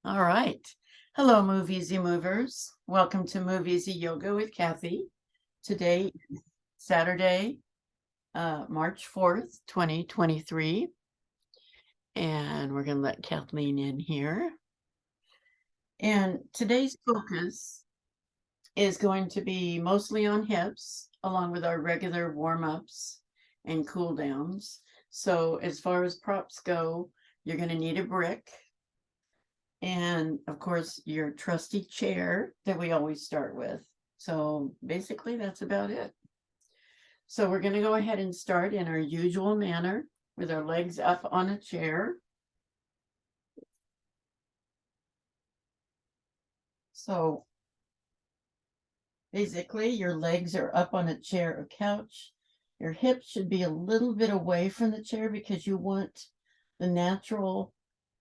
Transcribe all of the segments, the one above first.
All right. Hello, MoveEasy movers. Welcome to MoveEasy Yoga with Kathy. Today is Saturday, March 4th, 2023. And we're going to let Kathleen in here. And today's focus is going to be mostly on hips, along with our regular warm-ups and cool downs. So as far as props go, you're going to need a brick. And of course, your trusty chair that we always start with. So basically, that's about it. So we're going to go ahead and start in our usual manner with our legs up on a chair. So basically, your legs are up on a chair or couch. Your hips should be a little bit away from the chair because you want the natural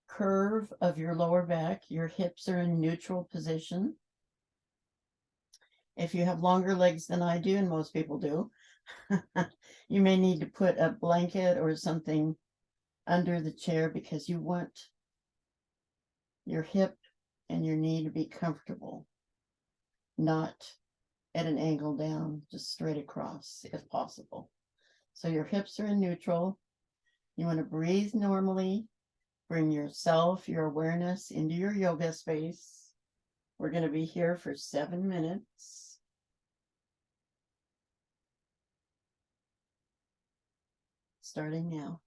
curve of your lower back. Your hips are in neutral position. If you have longer legs than I do, and most people do, you may need to put a blanket or something under the chair because you want your hip and your knee to be comfortable, not at an angle down, just straight across if possible. So your hips are in neutral. You want to breathe normally. Bring yourself, your awareness into your yoga space. We're going to be here for 7 minutes. Starting now.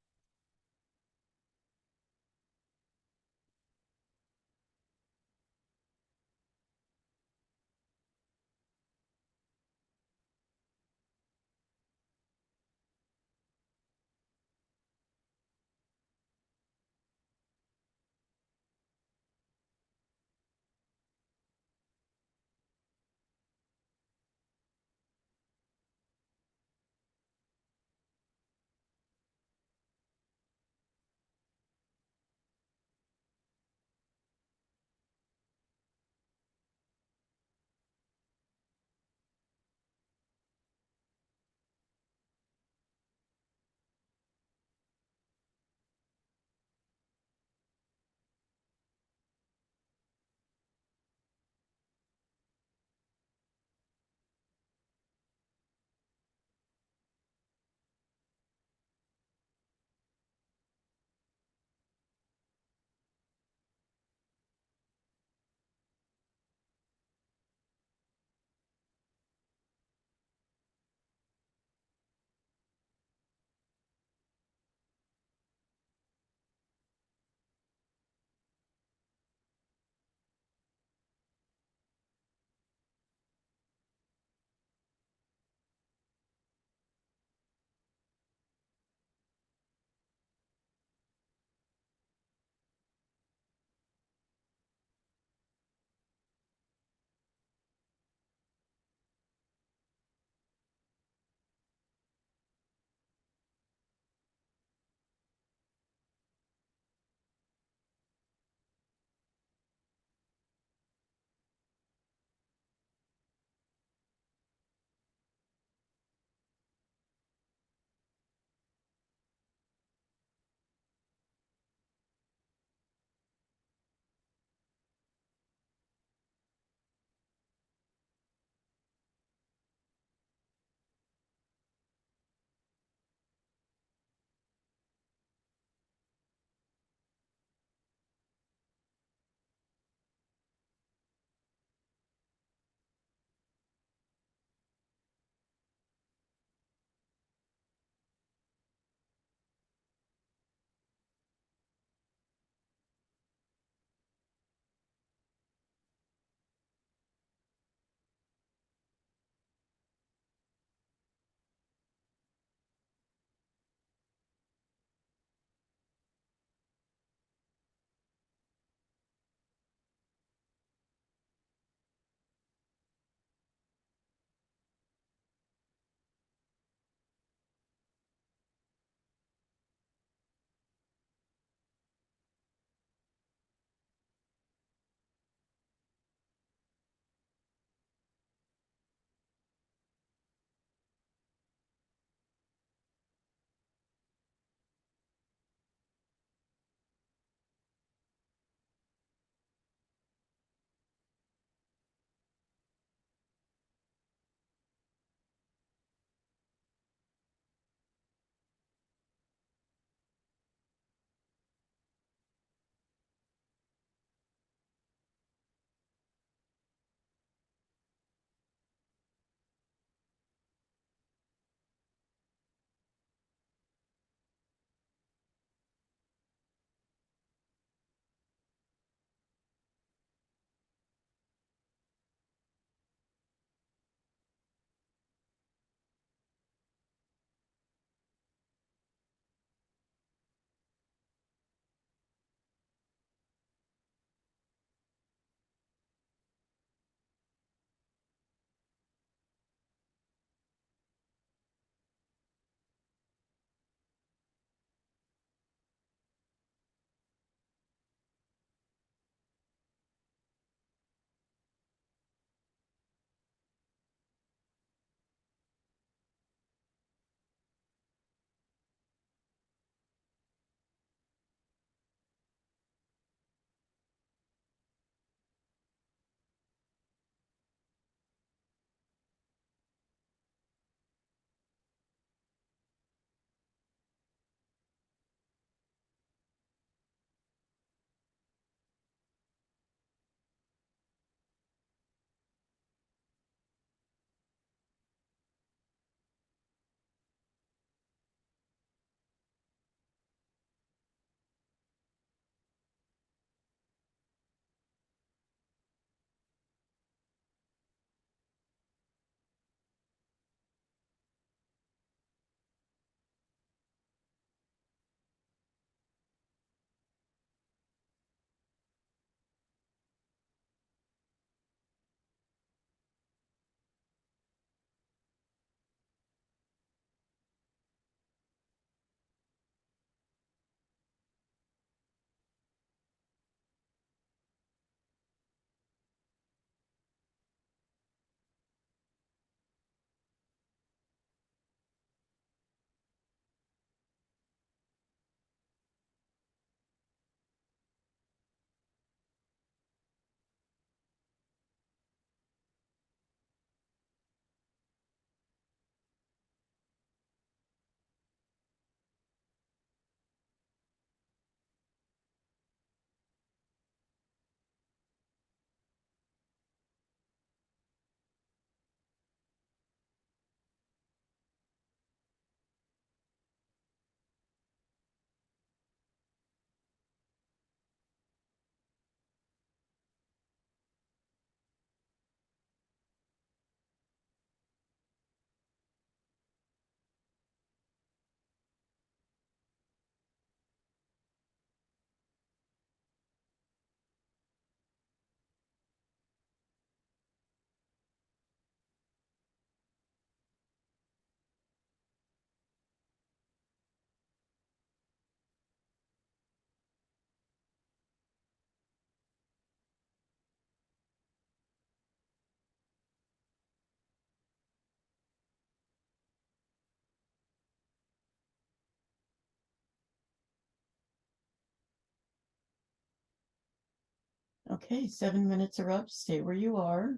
Okay, 7 minutes are up. Stay where you are.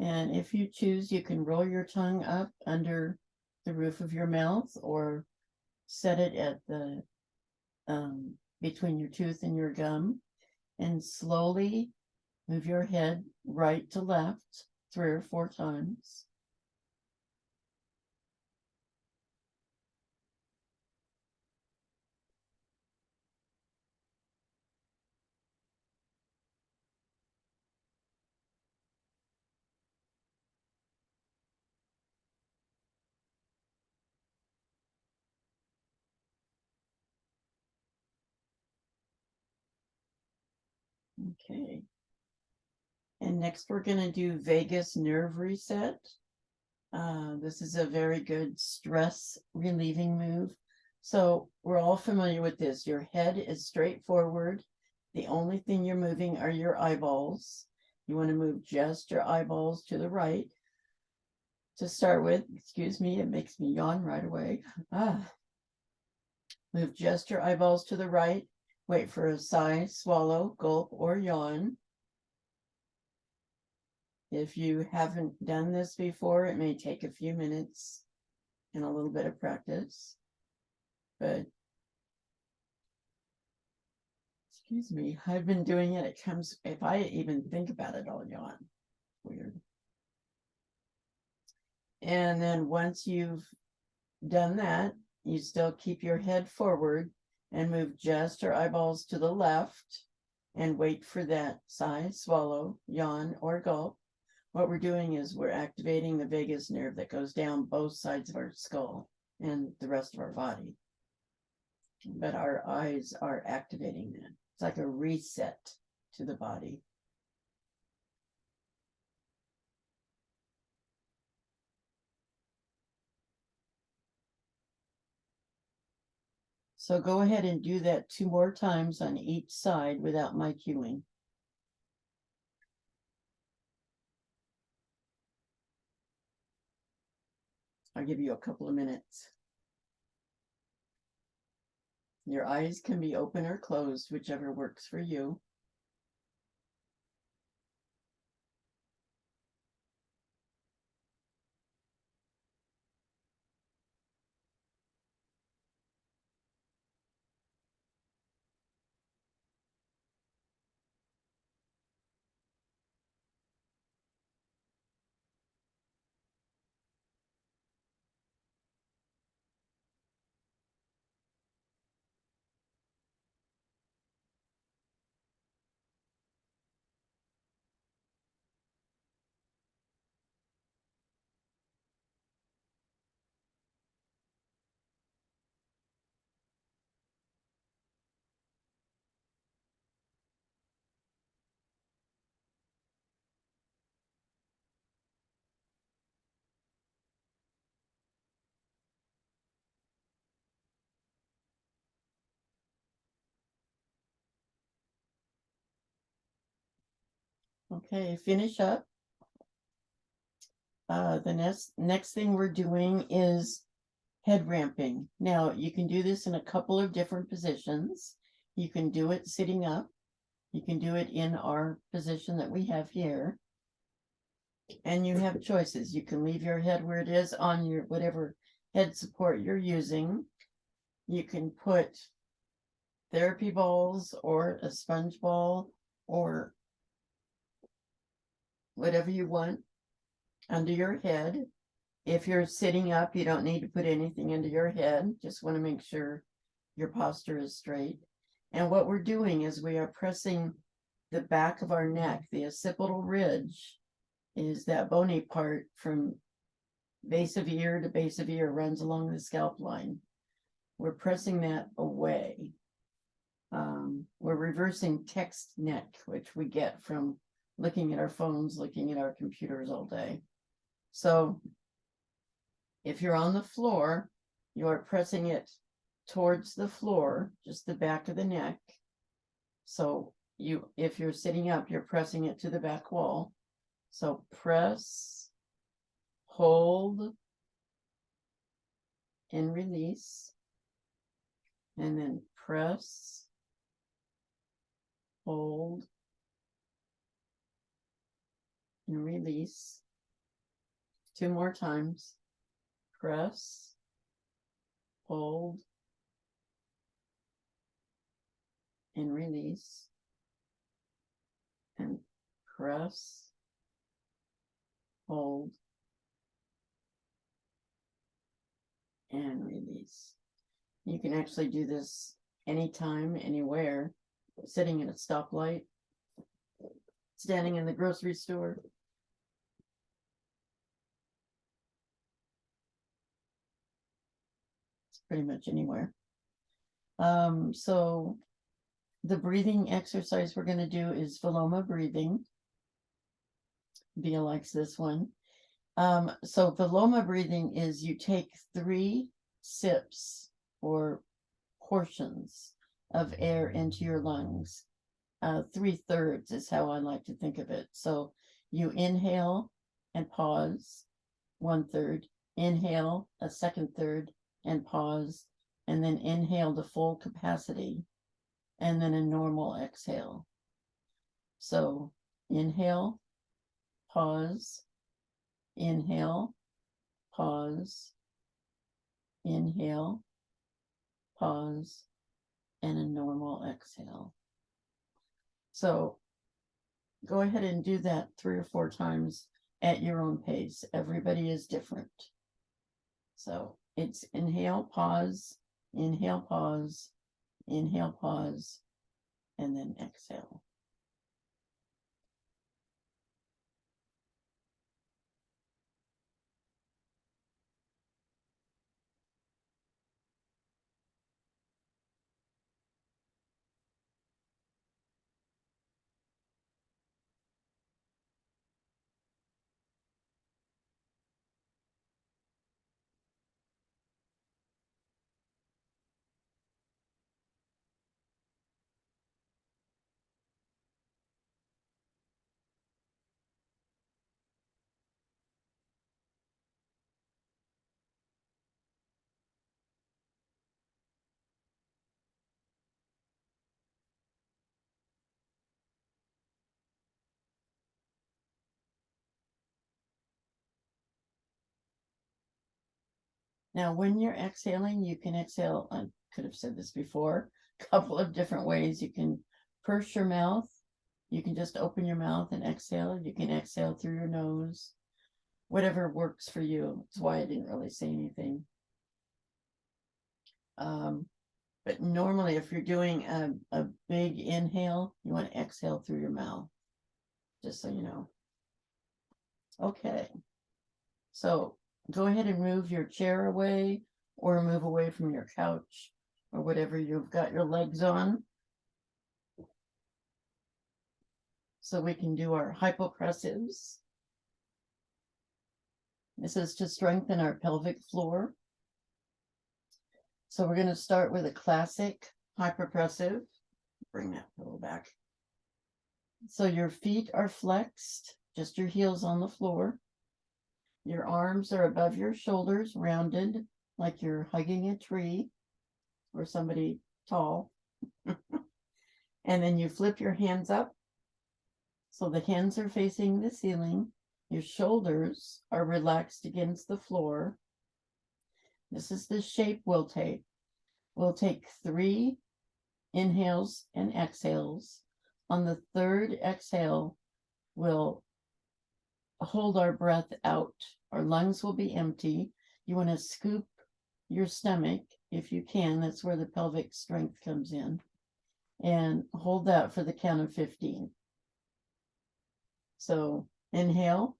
And if you choose, you can roll your tongue up under the roof of your mouth or set it at the between your tooth and your gum, and slowly move your head right to left 3 or 4 times. Okay. And next we're going to do vagus nerve reset. This is a very good stress relieving move. So we're all familiar with this. Your head is straight forward. The only thing you're moving are your eyeballs. You want to move just your eyeballs to the right. To start with, excuse me, it makes me yawn right away. Move just your eyeballs to the right. Wait for a sigh, swallow, gulp, or yawn. If you haven't done this before, it may take a few minutes and a little bit of practice. But excuse me, I've been doing it. It comes, if I even think about it, I'll yawn. Weird. And then once you've done that, you still keep your head forward and move just your eyeballs to the left and wait for that sigh, swallow, yawn, or gulp. What we're doing is we're activating the vagus nerve that goes down both sides of our skull and the rest of our body. But our eyes are activating that. It's like a reset to the body. So go ahead and do that 2 more times on each side without my cueing. I'll give you a couple of minutes. Your eyes can be open or closed, whichever works for you. Okay, finish up. The next thing we're doing is head ramping. Now, you can do this in a couple of different positions. You can do it sitting up. You can do it in our position that we have here. And you have choices. You can leave your head where it is on your whatever head support you're using. You can put therapy balls or a sponge ball or whatever you want under your head. If you're sitting up, you don't need to put anything under your head. Just want to make sure your posture is straight. And what we're doing is we are pressing the back of our neck. The occipital ridge is that bony part from base of ear to base of ear, runs along the scalp line. We're pressing that away. We're reversing text neck, which we get from looking at our phones, looking at our computers all day. So if you're on the floor, you are pressing it towards the floor, just the back of the neck. So if you're sitting up, you're pressing it to the back wall. So press, hold, and release. And then press, hold, and release. 2 more times. Press, hold, and release. And press, hold, and release. You can actually do this anytime, anywhere, sitting at a stoplight, standing in the grocery store. It's pretty much anywhere. So the breathing exercise we're going to do is Viloma breathing. Via likes this one. So Viloma breathing is you take 3 sips or portions of air into your lungs. 3/3 is how I like to think of it. So you inhale and pause, 1/3, inhale a 2/3 and pause, and then inhale to full capacity, and then a normal exhale. So inhale, pause, inhale, pause, inhale, pause, and a normal exhale. So go ahead and do that 3 or 4 times at your own pace. Everybody is different. So it's inhale, pause, inhale, pause, inhale, pause, and then exhale. Now, when you're exhaling, you can exhale, I could have said this before, a couple of different ways. You can purse your mouth. You can just open your mouth and exhale. You can exhale through your nose. Whatever works for you. That's why I didn't really say anything. But normally, if you're doing a big inhale, you want to exhale through your mouth, just so you know. Okay. So go ahead and move your chair away or move away from your couch or whatever you've got your legs on. So we can do our hypopressives. This is to strengthen our pelvic floor. So we're going to start with a classic hypopressive. Bring that pillow back. So your feet are flexed, just your heels on the floor. Your arms are above your shoulders, rounded, like you're hugging a tree or somebody tall. And then you flip your hands up. So the hands are facing the ceiling. Your shoulders are relaxed against the floor. This is the shape we'll take. We'll take 3 inhales and exhales. On the 3rd exhale, we'll hold our breath out. Our lungs will be empty. You want to scoop your stomach if you can. That's where the pelvic strength comes in. And hold that for the count of 15. So inhale,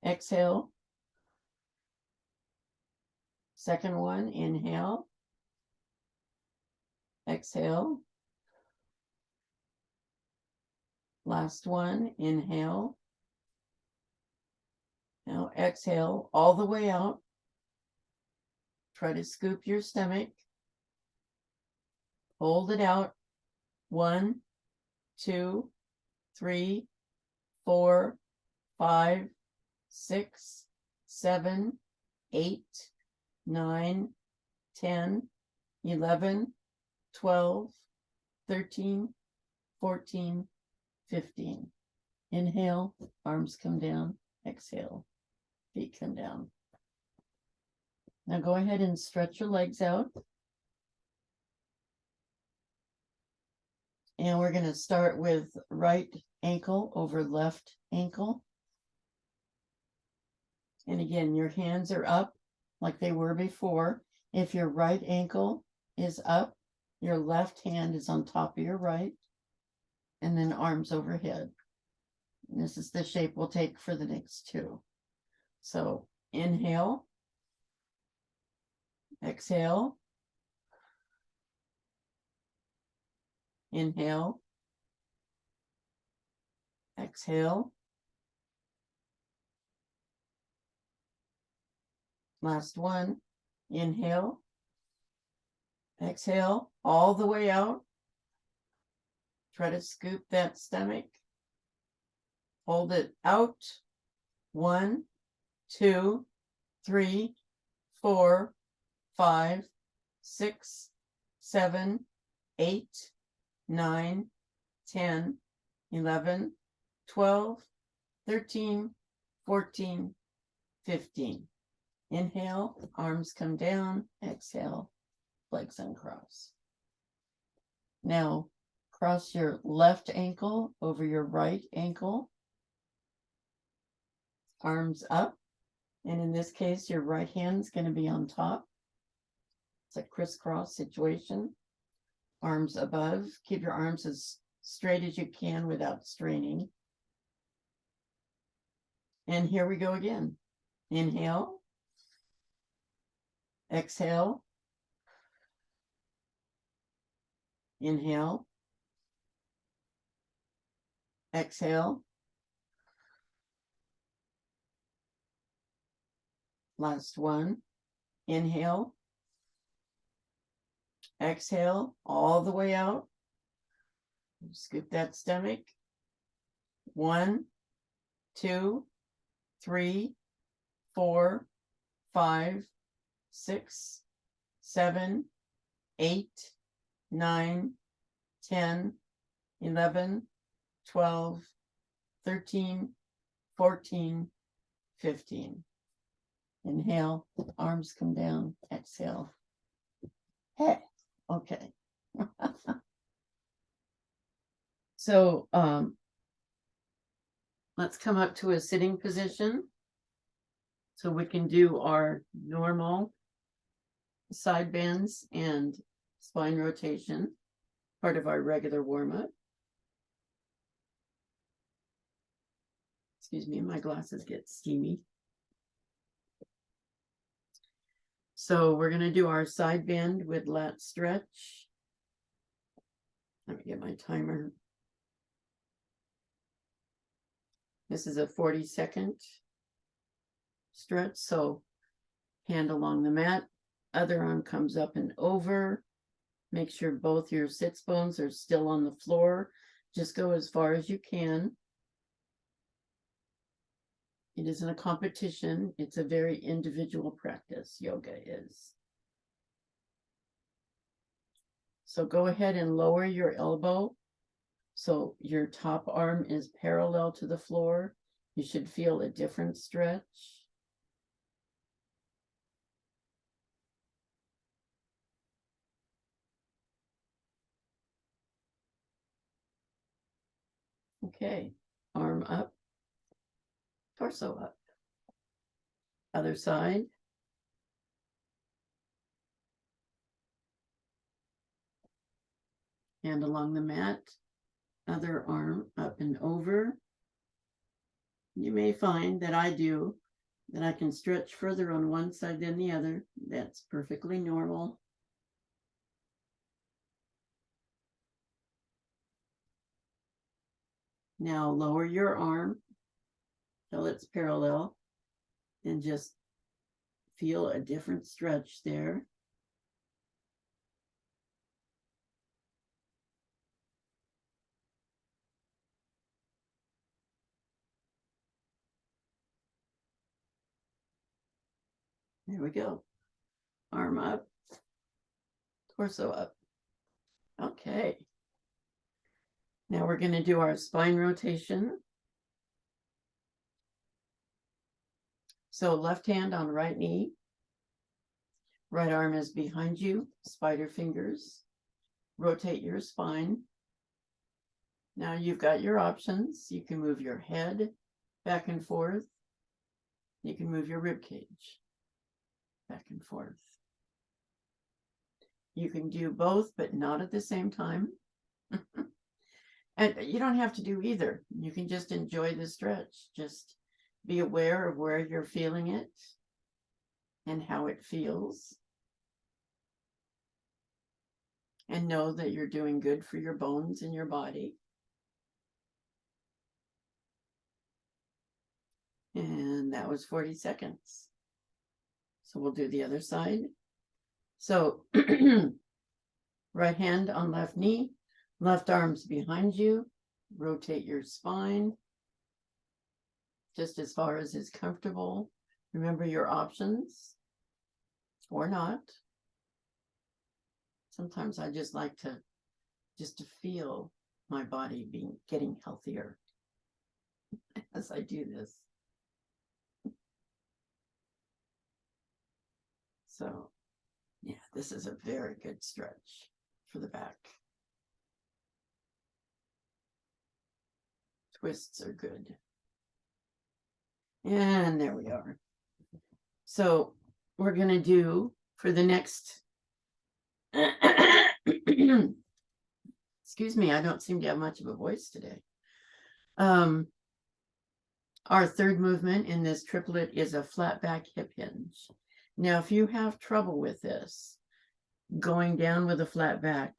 exhale. Second one, inhale, exhale. Last one, inhale. Now exhale all the way out. Try to scoop your stomach. Hold it out. 1, 2, 3, 4, 5, 6, 7, 8, 9, 10, 11, 12, 13, 14, 15. Inhale, arms come down. Exhale, feet come down. Now go ahead and stretch your legs out. And we're going to start with right ankle over left ankle. And again, your hands are up like they were before. If your right ankle is up, your left hand is on top of your right, and then arms overhead. And this is the shape we'll take for the next two. So inhale, exhale, inhale, exhale. Last one, inhale, exhale, all the way out. Try to scoop that stomach. Hold it out. 1, 2, 3, 4, 5, 6, 7, 8, 9, 10, 11, 12, 13, 14, 15. Inhale, arms come down. Exhale, legs uncross. Now, cross your left ankle over your right ankle. Arms up. And in this case, your right hand is going to be on top. It's a crisscross situation. Arms above. Keep your arms as straight as you can without straining. And here we go again. Inhale. Exhale. Inhale. Exhale. Last one. Inhale. Exhale all the way out. Scoop that stomach. 1, 2, 3, 4, 5, 6, 7, 8, 9, 10, 11, 12, 13, 14, 15. Inhale, arms come down. Exhale. Hey, okay. So let's come up to a sitting position so we can do our normal side bends and spine rotation, part of our regular warm-up. Excuse me, my glasses get steamy. So we're going to do our side bend with lat stretch. Let me get my timer. This is a 40-second stretch. So hand along the mat, other arm comes up and over. Make sure both your sits bones are still on the floor. Just go as far as you can. It isn't a competition. It's a very individual practice. Yoga is. So go ahead and lower your elbow. So your top arm is parallel to the floor. You should feel a different stretch. Okay, arm up, torso up. Other side. Hand along the mat, other arm up and over. You may find that I do, that I can stretch further on one side than the other. That's perfectly normal. Now lower your arm till it's parallel and just feel a different stretch there. There we go. Arm up, torso up. Okay. Now we're going to do our spine rotation. So left hand on right knee, right arm is behind you, spider fingers. Rotate your spine. Now you've got your options. You can move your head back and forth. You can move your rib cage back and forth. You can do both, but not at the same time. And you don't have to do either. You can just enjoy the stretch. Just be aware of where you're feeling it and how it feels. And know that you're doing good for your bones and your body. And that was 40 seconds. So we'll do the other side. So right hand on left knee, left arm's behind you. Rotate your spine just as far as is comfortable. Remember your options or not. Sometimes I just like to feel my body getting healthier as I do this. So yeah, this is a very good stretch for the back. Twists are good. And there we are. So we're going to do for the next, excuse me, I don't seem to have much of a voice today. Our third movement in this triplet is a flat back hip hinge. Now, if you have trouble with this, going down with a flat back,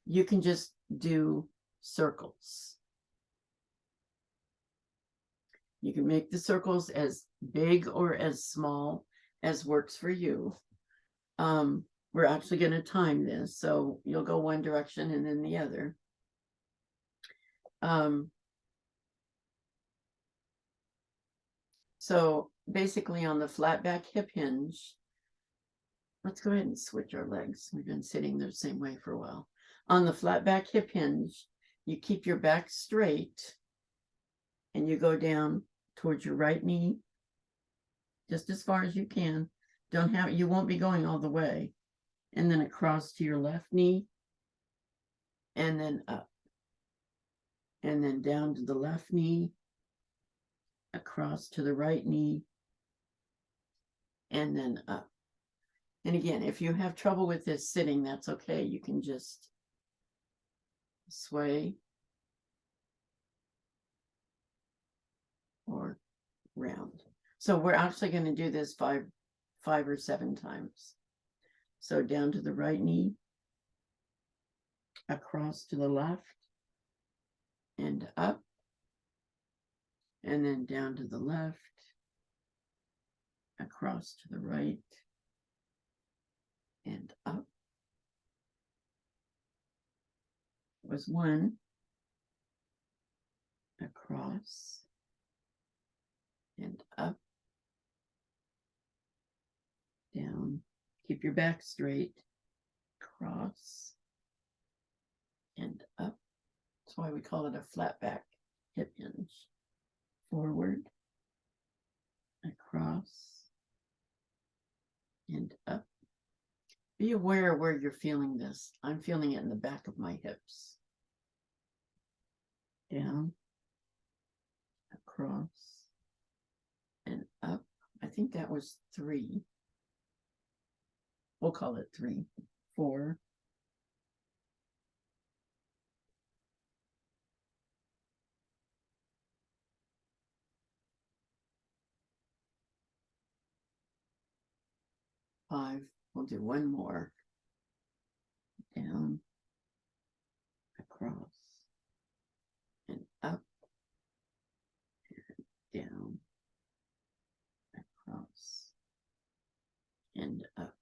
you can just do circles. You can make the circles as big or as small as works for you. We're actually going to time this, so you'll go one direction and then the other. So basically on the flat back hip hinge, let's go ahead and switch our legs. We've been sitting the same way for a while. On the flat back hip hinge, you keep your back straight and you go down towards your right knee, just as far as you can. You won't be going all the way. And then across to your left knee, and then up. And then down to the left knee, across to the right knee, and then up. And again, if you have trouble with this sitting, that's okay. You can just sway or round. So we're actually going to do this five or seven times. So down to the right knee, across to the left, and up, and then down to the left, across to the right, and up. Was one, across, and up, down. Keep your back straight, cross, and up. That's why we call it a flat back hip hinge. Forward, across, and up. Be aware where you're feeling this. I'm feeling it in the back of my hips. Down, across, and up. I think that was 3. We'll call it 3, 4, 5. We'll do one more. Down, across, and up, and down, across, and up.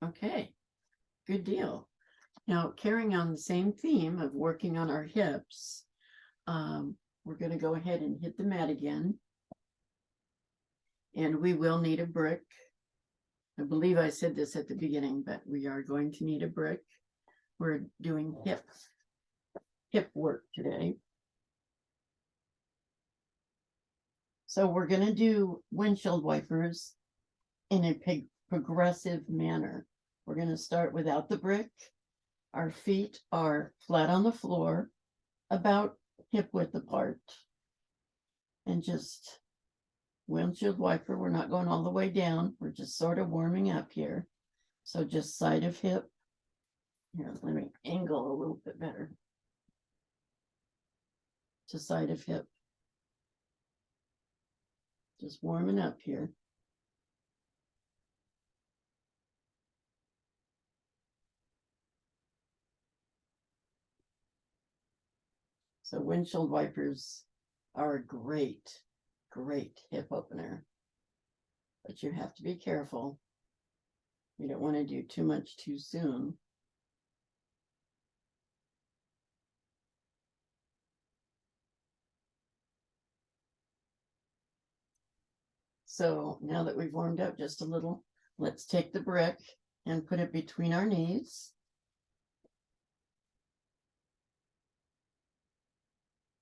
Okay, good deal. Now, carrying on the same theme of working on our hips, we're going to go ahead and hit the mat again. And we will need a brick. I believe I said this at the beginning, but we are going to need a brick. We're doing hip work today. So we're going to do windshield wipers in a progressive manner. We're going to start without the brick. Our feet are flat on the floor, about hip width apart. And just windshield wiper. We're not going all the way down. We're just sort of warming up here. So just side of hip. Here, let me angle a little bit better. To side of hip. Just warming up here. So windshield wipers are a great hip opener. But you have to be careful. You don't want to do too much too soon. So now that we've warmed up just a little, let's take the brick and put it between our knees.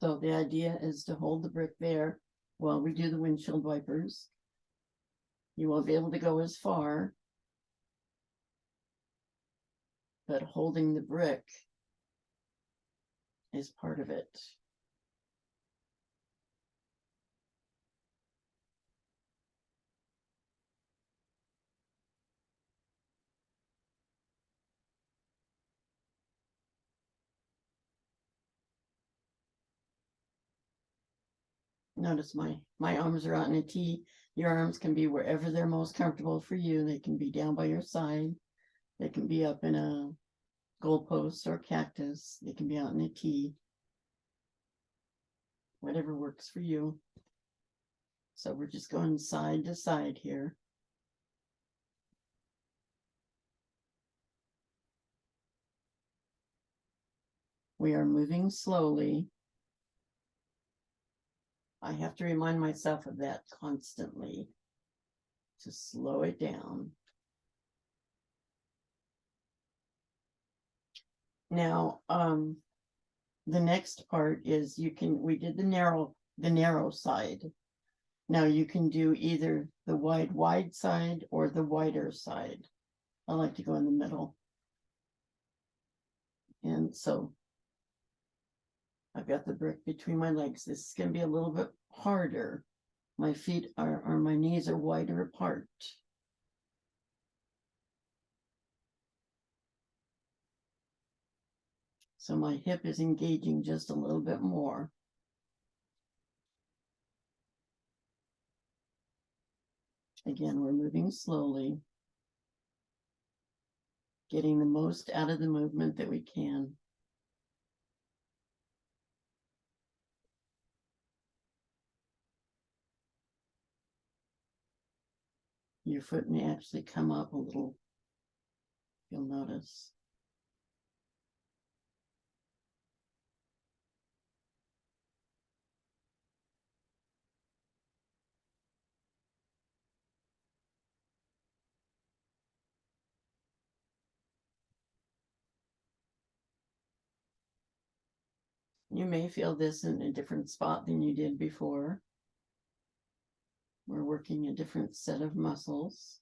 So the idea is to hold the brick there while we do the windshield wipers. You won't be able to go as far, but holding the brick is part of it. Notice my arms are out in a T. Your arms can be wherever they're most comfortable for you. They can be down by your side. They can be up in a goalpost or cactus. They can be out in a T. Whatever works for you. So we're just going side to side here. We are moving slowly. I have to remind myself of that constantly to slow it down. Now, the next part is we did the narrow side. Now you can do either the wide side or the wider side. I like to go in the middle. And so I've got the brick between my legs. This is going to be a little bit harder. My feet my knees are wider apart. So my hip is engaging just a little bit more. Again, we're moving slowly, getting the most out of the movement that we can. Your foot may actually come up a little, you'll notice. You may feel this in a different spot than you did before. We're working a different set of muscles.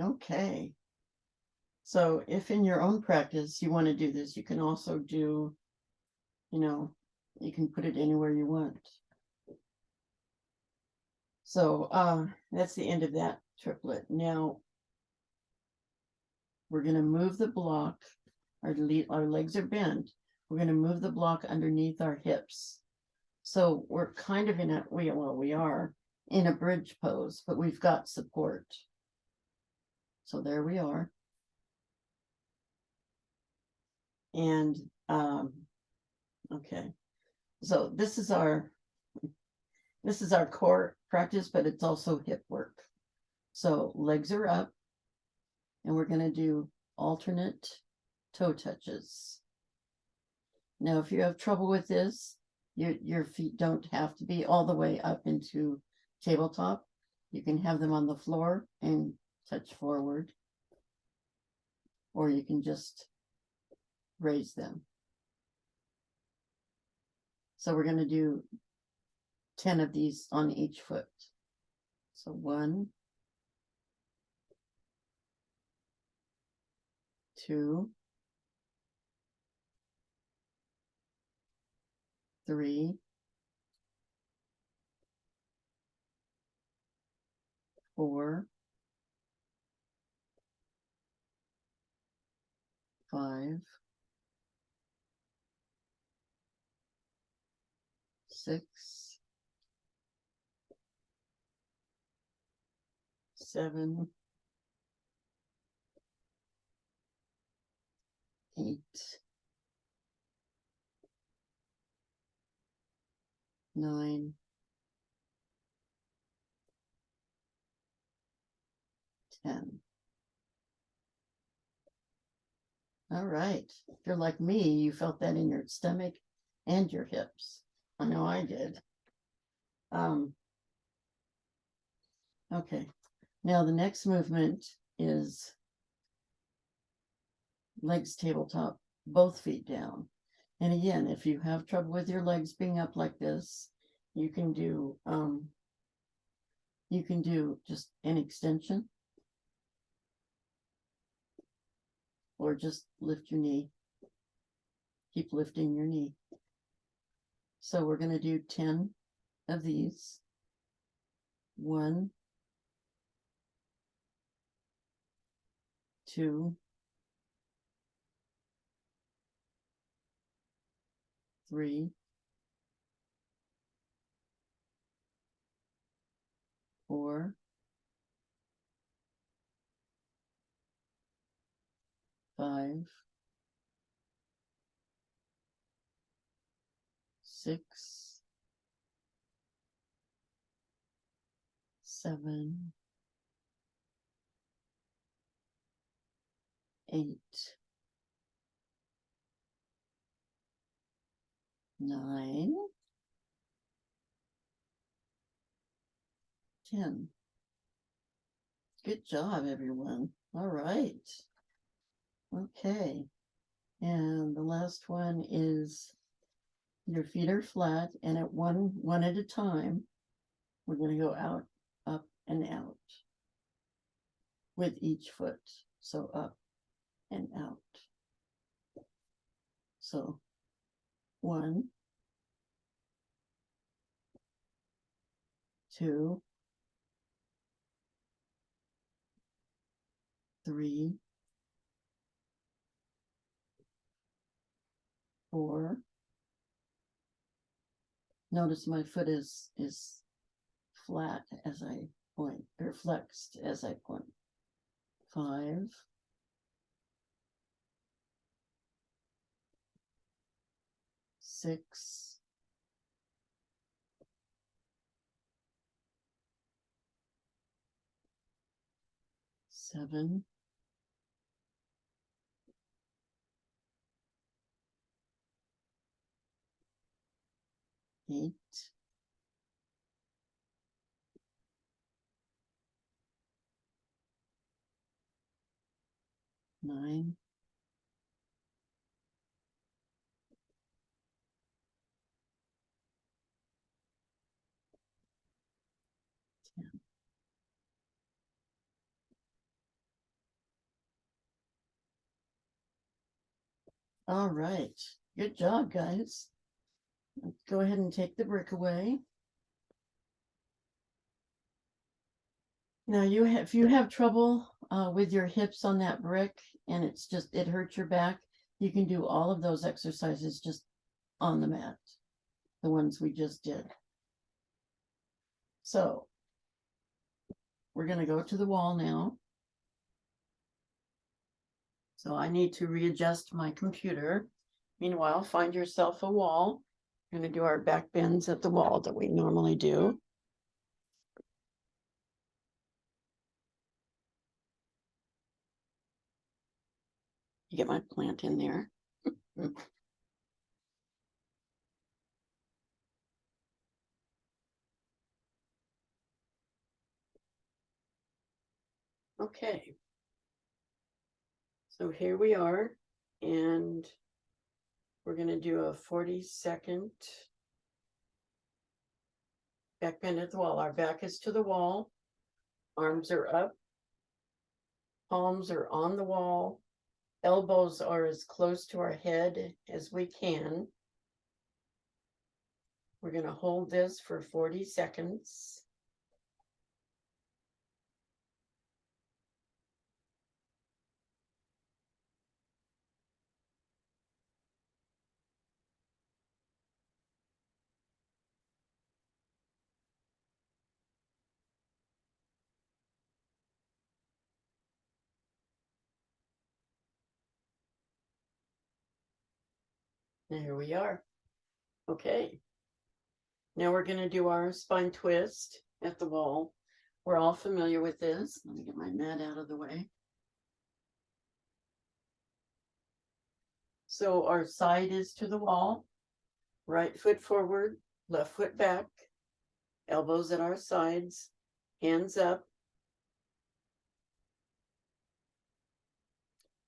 Okay. So if in your own practice you want to do this, you can also do, you can put it anywhere you want. So that's the end of that triplet. Now we're going to move the block. Our legs are bent. We're going to move the block underneath our hips. So we're kind of we are in a bridge pose, but we've got support. So there we are. And okay, so this is our core practice, but it's also hip work. So legs are up, and we're going to do alternate toe touches. Now, if you have trouble with this, your feet don't have to be all the way up into tabletop. You can have them on the floor and touch forward, or you can just raise them. So we're going to do 10 of these on each foot. So 1, 2, 3, 4, 5, 6, 7, 8, 9, 10. All right. If you're like me, you felt that in your stomach and your hips. I know I did. Okay. Now the next movement is legs tabletop, both feet down. And again, if you have trouble with your legs being up like this, you can do just an extension, or just lift your knee. Keep lifting your knee. So we're going to do 10 of these. 1, 2, 3, 4, 5, 6, 7, 8, 9, 10. Good job, everyone. All right. Okay. And the last one is your feet are flat, and at one at a time, we're going to go out, up, and out with each foot. So up and out. So 1, 2, 3, 4. Notice my foot is flat as I point, or flexed as I point. 5, 6, 7, 8, 9, 10. All right. Good job, guys. Let's go ahead and take the brick away. Now, if you have trouble with your hips on that brick and it hurts your back, you can do all of those exercises just on the mat, the ones we just did. So we're going to go to the wall now. So I need to readjust my computer. Meanwhile, find yourself a wall. We're going to do our back bends at the wall that we normally do. Get my plant in there. Okay. So here we are, and we're going to do a 40-second back bend at the wall. Our back is to the wall, arms are up, palms are on the wall, elbows are as close to our head as we can. We're going to hold this for 40 seconds. There we are. Okay. Now we're going to do our spine twist at the wall. We're all familiar with this. Let me get my mat out of the way. So our side is to the wall, right foot forward, left foot back, elbows at our sides, hands up,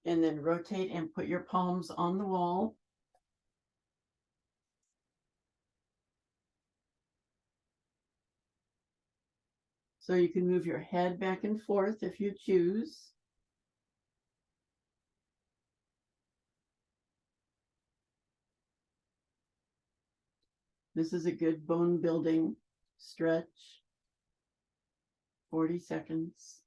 and then rotate and put your palms on the wall. So you can move your head back and forth if you choose. This is a good bone building stretch. 40 seconds.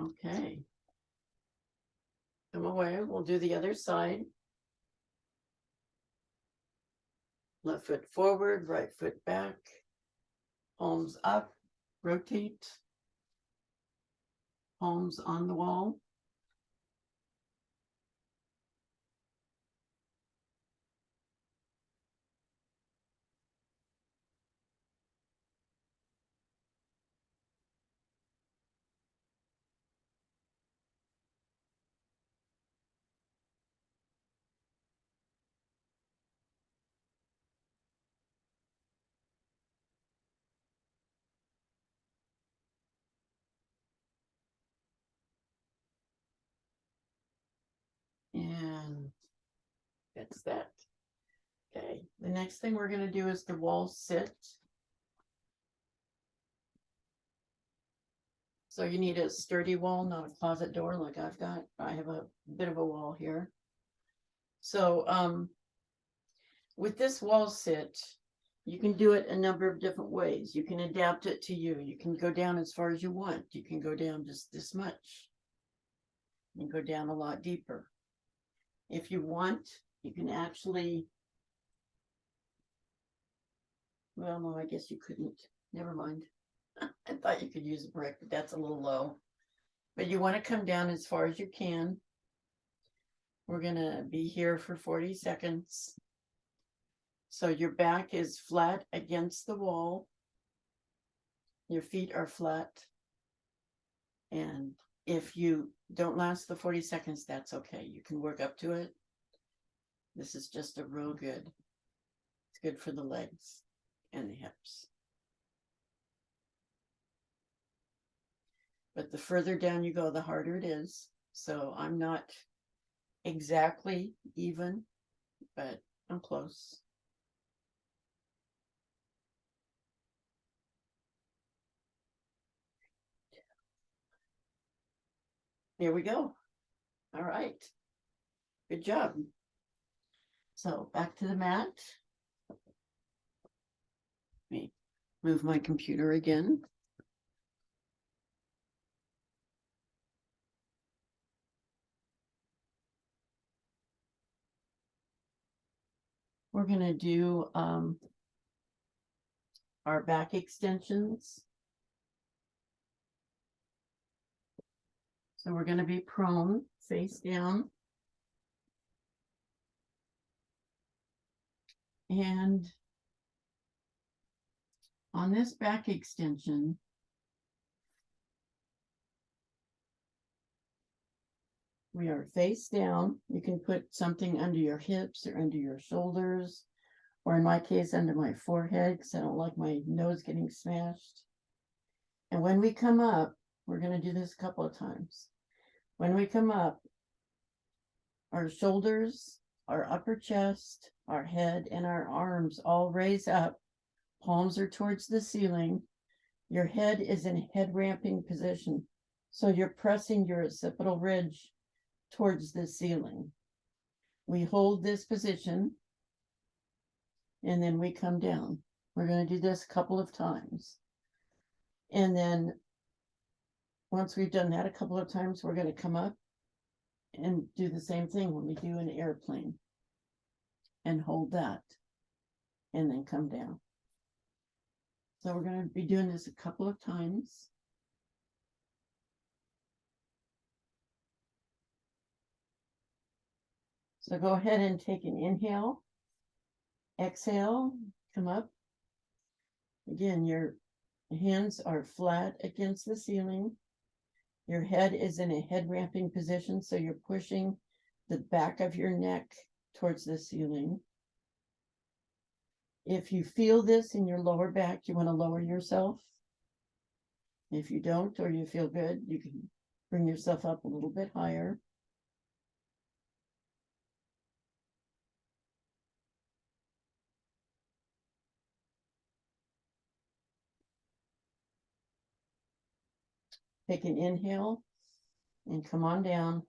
Okay. Come away. We'll do the other side. Left foot forward, right foot back, palms up, rotate, palms on the wall. And that's that. Okay, the next thing we're going to do is the wall sit. So you need a sturdy wall, not a closet door like I've got. I have a bit of a wall here. So with this wall sit, you can do it a number of different ways. You can adapt it to you. You can go down as far as you want. You can go down just this much. You can go down a lot deeper. If you want, you can actually, well, no, I guess you couldn't. Never mind. I thought you could use a brick, but that's a little low. But you want to come down as far as you can. We're going to be here for 40 seconds. So your back is flat against the wall. Your feet are flat. And if you don't last the 40 seconds, that's okay. You can work up to it. This is just a real good. It's good for the legs and the hips. But the further down you go, the harder it is. So I'm not exactly even, but I'm close. Here we go. All right. Good job. So back to the mat. Let me move my computer again. We're going to do our back extensions. So we're going to be prone, face down. And on this back extension, we are face down. You can put something under your hips or under your shoulders, or in my case, under my forehead, because I don't like my nose getting smashed. And when we come up, we're going to do this a couple of times. When we come up, our shoulders, our upper chest, our head, and our arms all raise up. Palms are towards the ceiling. Your head is in a head ramping position. So you're pressing your occipital ridge towards the ceiling. We hold this position and then we come down. We're going to do this a couple of times. And then once we've done that a couple of times, we're going to come up and do the same thing when we do an airplane and hold that and then come down. So we're going to be doing this a couple of times. So go ahead and take an inhale, exhale, come up. Again, your hands are flat against the ceiling. Your head is in a head ramping position, so you're pushing the back of your neck towards the ceiling. If you feel this in your lower back, you want to lower yourself. If you don't, or you feel good, you can bring yourself up a little bit higher. Take an inhale and come on down.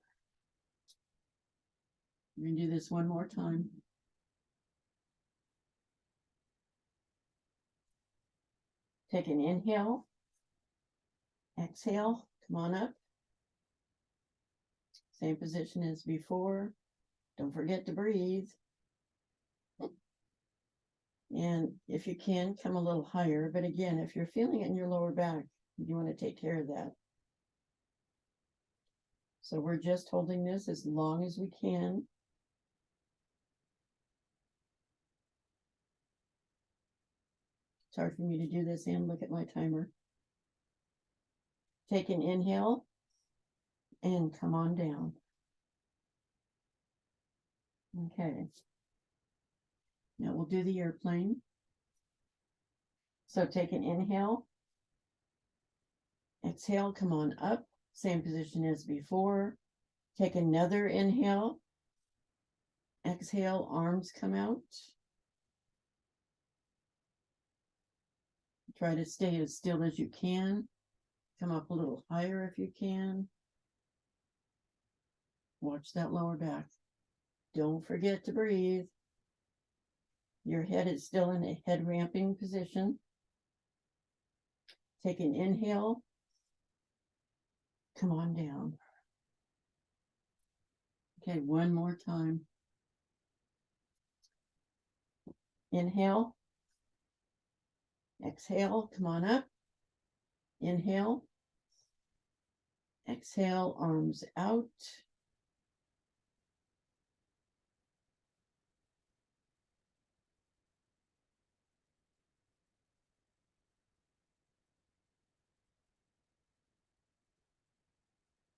We're going to do this one more time. Take an inhale, exhale, come on up. Same position as before. Don't forget to breathe. And if you can, come a little higher. But again, if you're feeling it in your lower back, you want to take care of that. So we're just holding this as long as we can. It's hard for me to do this and look at my timer. Take an inhale and come on down. Okay. Now we'll do the airplane. So take an inhale, exhale, come on up, same position as before. Take another inhale, exhale, arms come out. Try to stay as still as you can. Come up a little higher if you can. Watch that lower back. Don't forget to breathe. Your head is still in a head ramping position. Take an inhale. Come on down. Okay, one more time. Inhale. Exhale, come on up. Inhale. Exhale, arms out.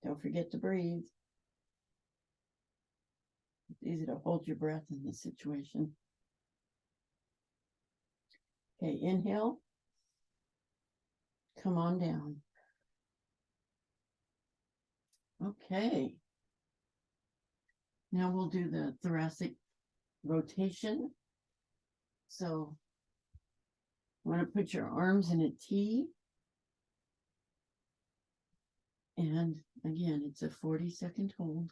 Don't forget to breathe. It's easy to hold your breath in this situation. Okay, inhale. Come on down. Okay. Now we'll do the thoracic rotation. So you want to put your arms in a T. And again, it's a 40-second hold.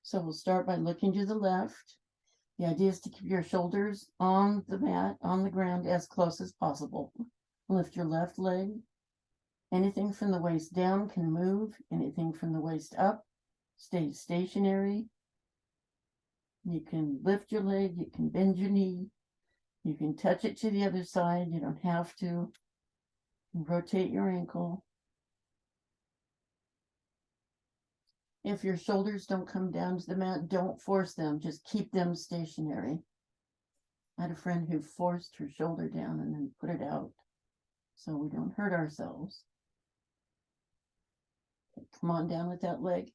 So we'll start by looking to the left. The idea is to keep your shoulders on the mat, on the ground, as close as possible. Lift your left leg. Anything from the waist down can move. Anything from the waist up stays stationary. You can lift your leg. You can bend your knee. You can touch it to the other side. You don't have to. Rotate your ankle. If your shoulders don't come down to the mat, don't force them. Just keep them stationary. I had a friend who forced her shoulder down and then put it out so we don't hurt ourselves. Okay, come on down with that leg.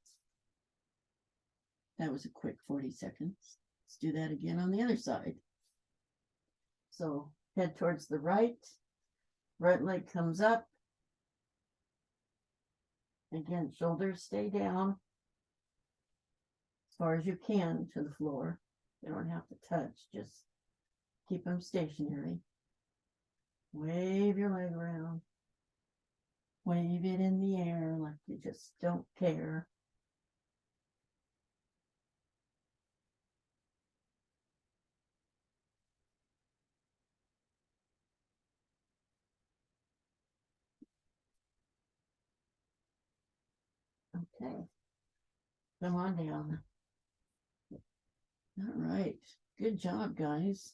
That was a quick 40 seconds. Let's do that again on the other side. So head towards the right leg comes up. Again, shoulders stay down as far as you can to the floor. You don't have to touch, just keep them stationary. Wave your leg around. Wave it in the air like you just don't care. Okay. Come on down. All right. Good job, guys.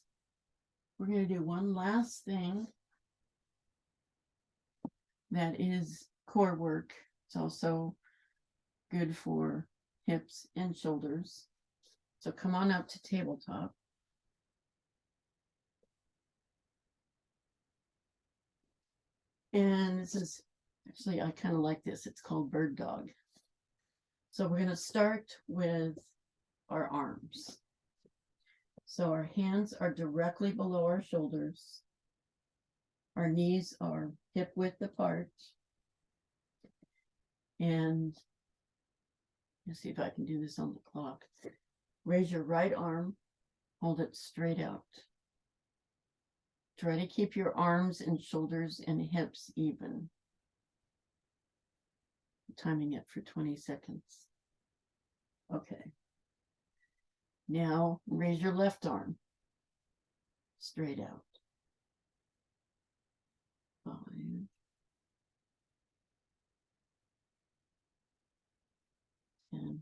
We're going to do one last thing that is core work. It's also good for hips and shoulders. So come on up to tabletop. And this is actually, I kind of like this. It's called bird dog. So we're going to start with our arms. So our hands are directly below our shoulders. Our knees are hip width apart. And let's see if I can do this on the clock. Raise your right arm, hold it straight out. Try to keep your arms and shoulders and hips even. Timing it for 20 seconds. Okay. Now raise your left arm straight out. 5. And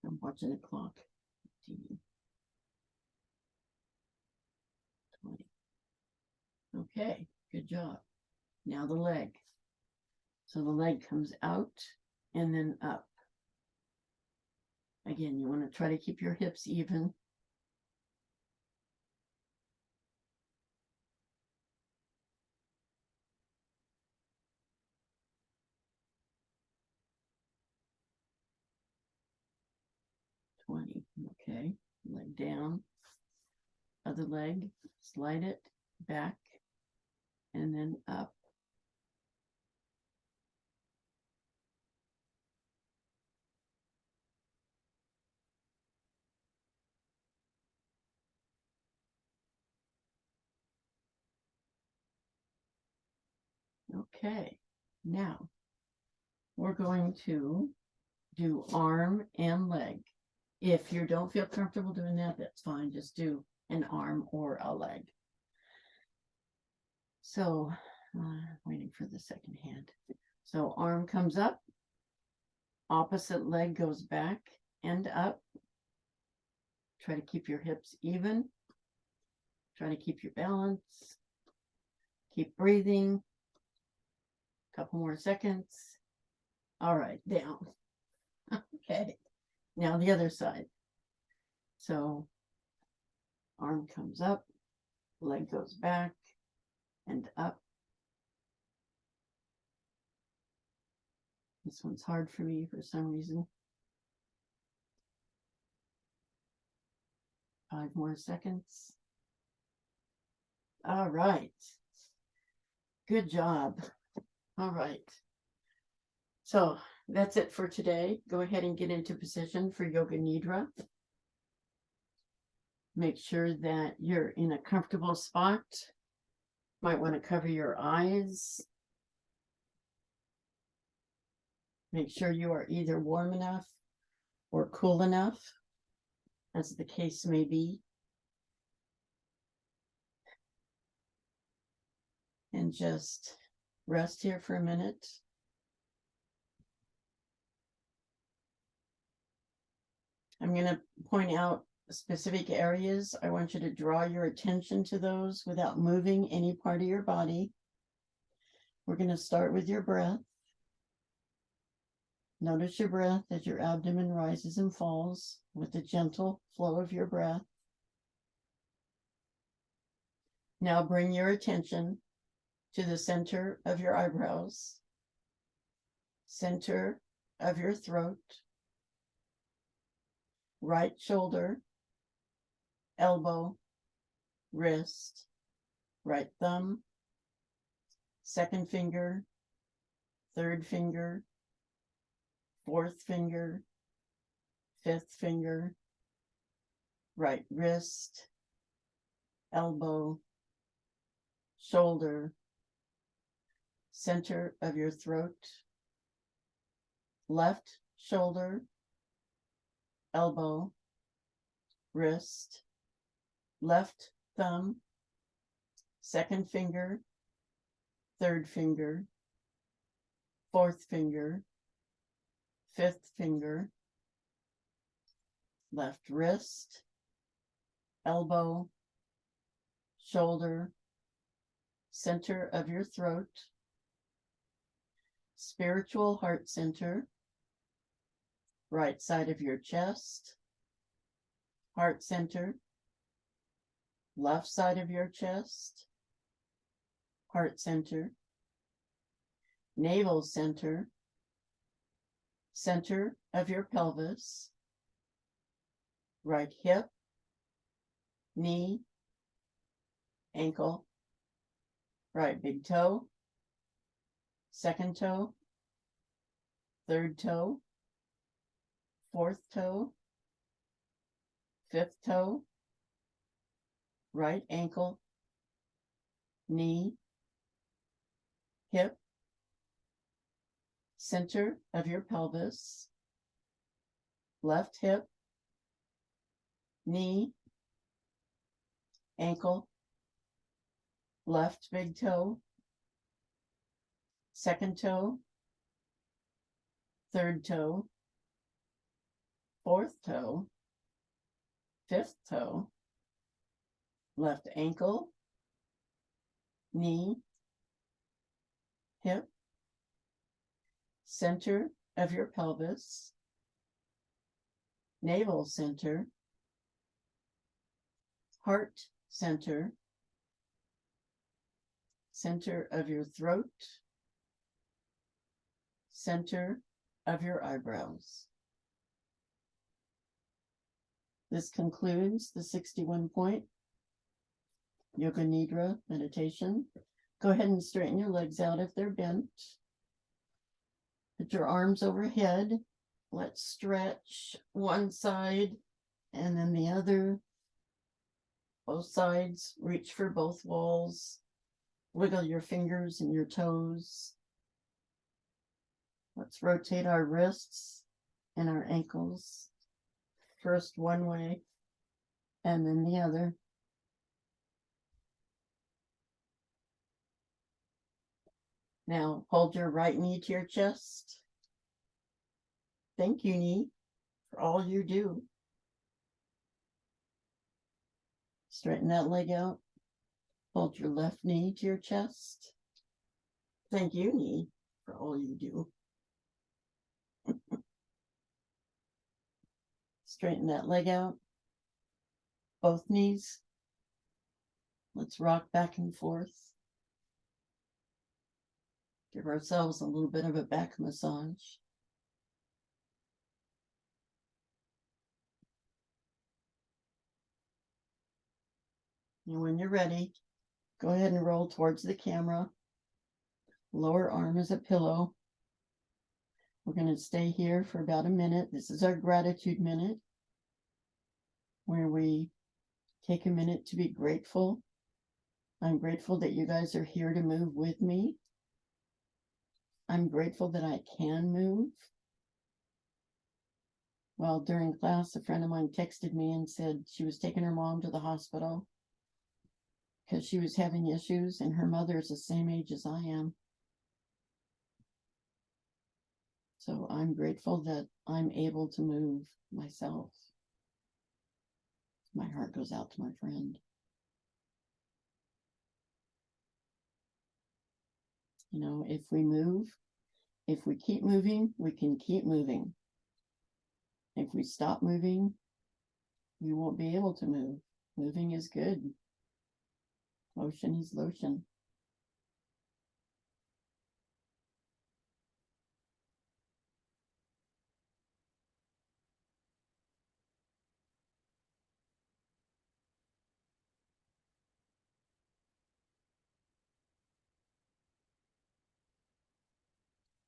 I'm watching the clock. 15, 20. Okay, good job. Now the leg. So the leg comes out and then up. Again, you want to try to keep your hips even. Okay, leg down. Other leg, slide it back and then up. Okay, now we're going to do arm and leg. If you don't feel comfortable doing that, that's fine. Just do an arm or a leg. So, waiting for the second hand. So arm comes up, opposite leg goes back and up. Try to keep your hips even. Try to keep your balance. Keep breathing. Couple more seconds. All right, down. Okay, now the other side. So arm comes up, leg goes back and up. This one's hard for me for some reason. 5 more seconds. All right. Good job. All right. So that's it for today. Go ahead and get into position for Yoga Nidra. Make sure that you're in a comfortable spot. Might want to cover your eyes. Make sure you are either warm enough or cool enough, as the case may be. And just rest here for a minute. I'm going to point out specific areas. I want you to draw your attention to those without moving any part of your body. We're going to start with your breath. Notice your breath as your abdomen rises and falls with the gentle flow of your breath. Now bring your attention to the center of your eyebrows, center of your throat, right shoulder, elbow, wrist, right thumb, second finger, third finger, fourth finger, fifth finger, right wrist, elbow, shoulder, center of your throat, left shoulder, elbow, wrist, left thumb, second finger, third finger, fourth finger, fifth finger, left wrist, elbow, shoulder, center of your throat, spiritual heart center, right side of your chest, heart center, left side of your chest, heart center, navel center, center of your pelvis, right hip, knee, ankle, right big toe, second toe, third toe, fourth toe, fifth toe, right ankle, knee, hip, center of your pelvis, left hip, knee, ankle, left big toe, second toe, third toe, fourth toe, fifth toe, left ankle, knee, hip, center of your pelvis, navel center, heart center, center of your throat, center of your eyebrows. This concludes the 61-point Yoga Nidra meditation. Go ahead and straighten your legs out if they're bent. Put your arms overhead. Let's stretch one side and then the other. Both sides. Reach for both walls. Wiggle your fingers and your toes. Let's rotate our wrists and our ankles. First one way and then the other. Now hold your right knee to your chest. Thank you, knee, for all you do. Straighten that leg out. Hold your left knee to your chest. Thank you, knee, for all you do. Straighten that leg out. Both knees. Let's rock back and forth. Give ourselves a little bit of a back massage. And when you're ready, go ahead and roll towards the camera. Lower arm is a pillow. We're going to stay here for about a minute. This is our gratitude minute, where we take a minute to be grateful. I'm grateful that you guys are here to move with me. I'm grateful that I can move. Well, during class, a friend of mine texted me and said she was taking her mom to the hospital because she was having issues, and her mother is the same age as I am. So I'm grateful that I'm able to move myself. My heart goes out to my friend. You know, if we move, If we keep moving, we can keep moving. If we stop moving, we won't be able to move. Moving is good. Motion is lotion.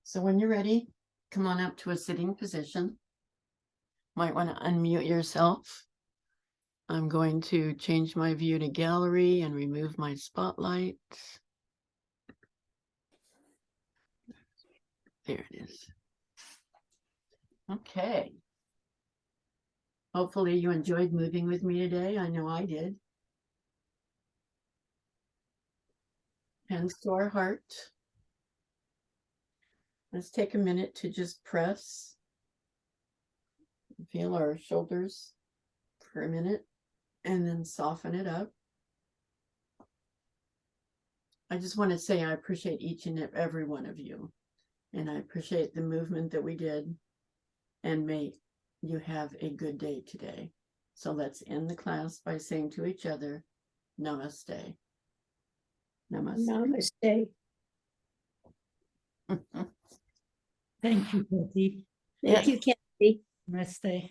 So when you're ready, come on up to a sitting position. Might want to unmute yourself. I'm going to change my view to gallery and remove my spotlight. There it is. Okay. Hopefully you enjoyed moving with me today. I know I did. Hands to our heart. Let's take a minute to just press. Feel our shoulders for a minute and then soften it up. I just want to say I appreciate each and every one of you. And I appreciate the movement that we did. And may you have a good day today. So let's end the class by saying to each other, Namaste. Namaste. Namaste. Thank you, Kathy. Yes. Thank you, Kathy. Namaste.